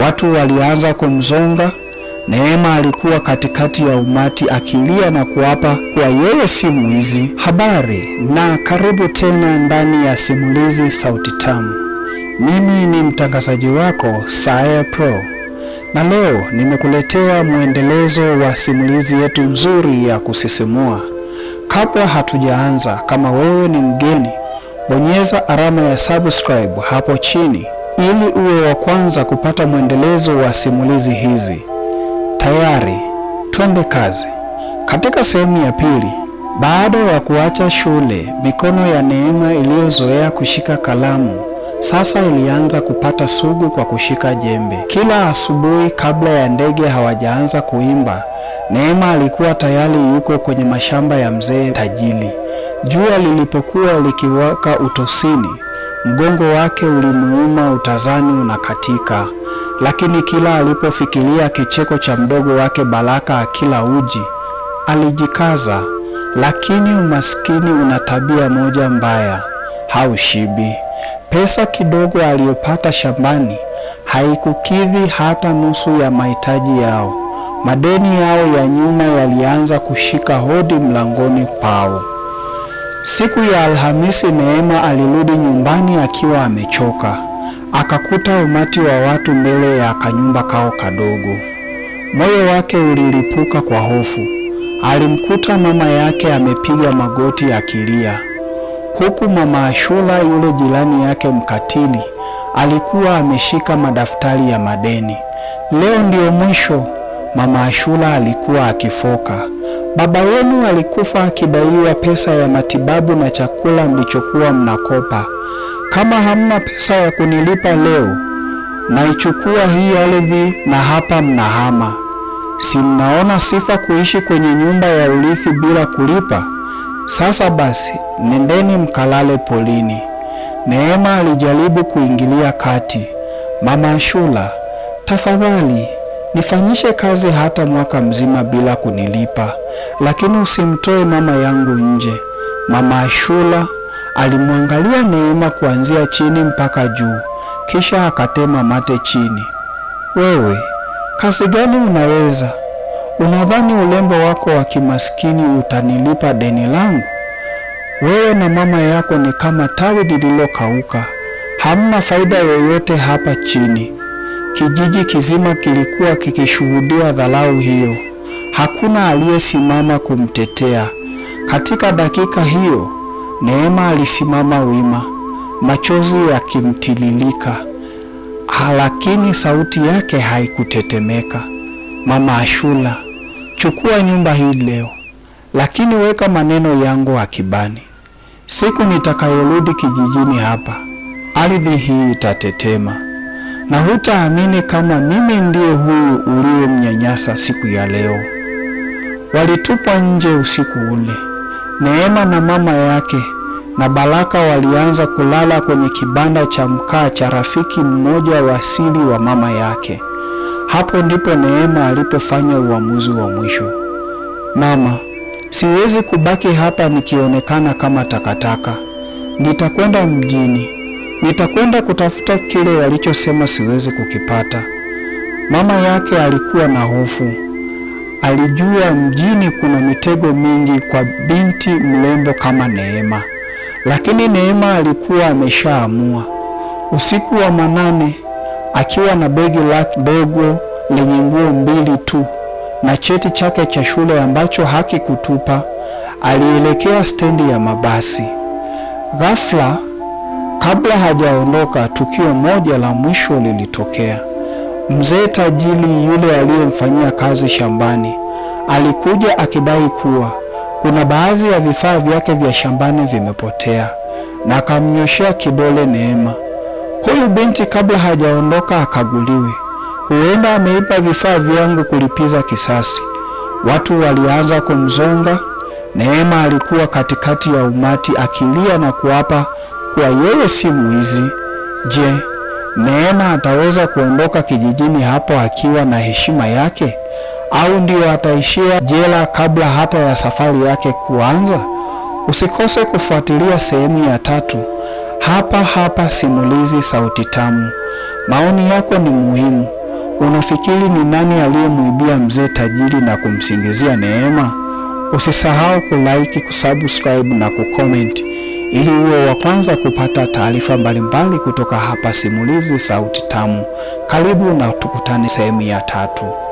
Watu walianza kumzonga. Neema alikuwa katikati ya umati akilia na kuapa kuwa yeye si mwizi. Habari na karibu tena ndani ya Simulizi Sauti Tamu. Mimi ni mtangazaji wako Sae Pro, na leo nimekuletea mwendelezo wa simulizi yetu nzuri ya kusisimua. Kabla hatujaanza, kama wewe ni mgeni, bonyeza alama ya subscribe hapo chini ili uwe wa kwanza kupata mwendelezo wa simulizi hizi. Tayari, twende kazi. Katika sehemu ya pili, baada ya kuacha shule, mikono ya Neema iliyozoea kushika kalamu sasa ilianza kupata sugu kwa kushika jembe. Kila asubuhi kabla ya ndege hawajaanza kuimba, Neema alikuwa tayari yuko kwenye mashamba ya mzee tajiri. Jua lilipokuwa likiwaka utosini, mgongo wake ulimuuma utazani unakatika. Lakini kila alipofikiria kicheko cha mdogo wake Baraka akila uji, alijikaza. Lakini umaskini una tabia moja mbaya, haushibi. Pesa kidogo aliyopata shambani haikukidhi hata nusu ya mahitaji yao. Madeni yao ya nyuma yalianza kushika hodi mlangoni pao. Siku ya Alhamisi, Neema alirudi nyumbani akiwa amechoka. Akakuta umati wa watu mbele ya kanyumba kao kadogo. Moyo wake ulilipuka kwa hofu. Alimkuta mama yake amepiga magoti akilia, huku mama Ashura, yule jirani yake mkatili, alikuwa ameshika madaftari ya madeni. Leo ndio mwisho, mama Ashura alikuwa akifoka. Baba yenu alikufa akidaiwa pesa ya matibabu na chakula mlichokuwa mnakopa. Kama hamna pesa ya kunilipa leo, naichukua hii ardhi na hapa mnahama. Si mnaona sifa kuishi kwenye nyumba ya urithi bila kulipa? Sasa basi, nendeni mkalale polini. Neema alijaribu kuingilia kati. Mama Ashura, tafadhali nifanyishe kazi hata mwaka mzima bila kunilipa, lakini usimtoe mama yangu nje. Mama Ashura alimwangalia Neema kuanzia chini mpaka juu, kisha akatema mate chini. Wewe, kazi gani unaweza? Unadhani urembo wako wa kimaskini utanilipa deni langu? Wewe na mama yako ni kama tawi lililokauka. Hamna faida yoyote hapa chini. Kijiji kizima kilikuwa kikishuhudia dharau hiyo. Hakuna aliyesimama kumtetea. Katika dakika hiyo, Neema alisimama wima, machozi yakimtililika, lakini sauti yake haikutetemeka. Mama Ashura, chukua nyumba hii leo, lakini weka maneno yangu akibani. Siku nitakayorudi kijijini hapa, ardhi hii itatetema, na hutaamini kama mimi ndiye huyu uliyemnyanyasa siku ya leo. Walitupwa nje usiku ule. Neema na mama yake na Baraka walianza kulala kwenye kibanda cha mkaa cha rafiki mmoja wa asili wa mama yake. Hapo ndipo Neema alipofanya uamuzi wa mwisho. Mama, siwezi kubaki hapa nikionekana kama takataka. Nitakwenda mjini. Nitakwenda kutafuta kile walichosema siwezi kukipata. Mama yake alikuwa na hofu. Alijua mjini kuna mitego mingi kwa binti mrembo kama Neema. Lakini Neema alikuwa ameshaamua. Usiku wa manane, akiwa na begi lake dogo lenye nguo mbili tu na cheti chake cha shule ambacho hakikutupa, alielekea stendi ya mabasi. Ghafla, kabla hajaondoka, tukio moja la mwisho lilitokea. Mzee tajiri yule aliyemfanyia kazi shambani alikuja akidai kuwa kuna baadhi ya vifaa vyake vya shambani vimepotea, na akamnyoshea kidole Neema. Huyu binti kabla hajaondoka akaguliwe. Huenda ameiba vifaa vyangu kulipiza kisasi. Watu walianza kumzonga. Neema alikuwa katikati ya umati akilia na kuapa kuwa yeye si mwizi. Je, Neema ataweza kuondoka kijijini hapo akiwa na heshima yake, au ndio ataishia jela kabla hata ya safari yake kuanza? Usikose kufuatilia sehemu ya 3 hapa Simulizi Sauti Tamu. Maoni yako ni muhimu. Unafikiri ni nani aliyemwibia mzee tajiri na kumsingizia neema? Usisahau kulike, kusubscribe na kucomment ili uwe wa kwanza kupata taarifa mbalimbali kutoka hapa Simulizi Sauti Tamu. Karibu na tukutane sehemu ya 3.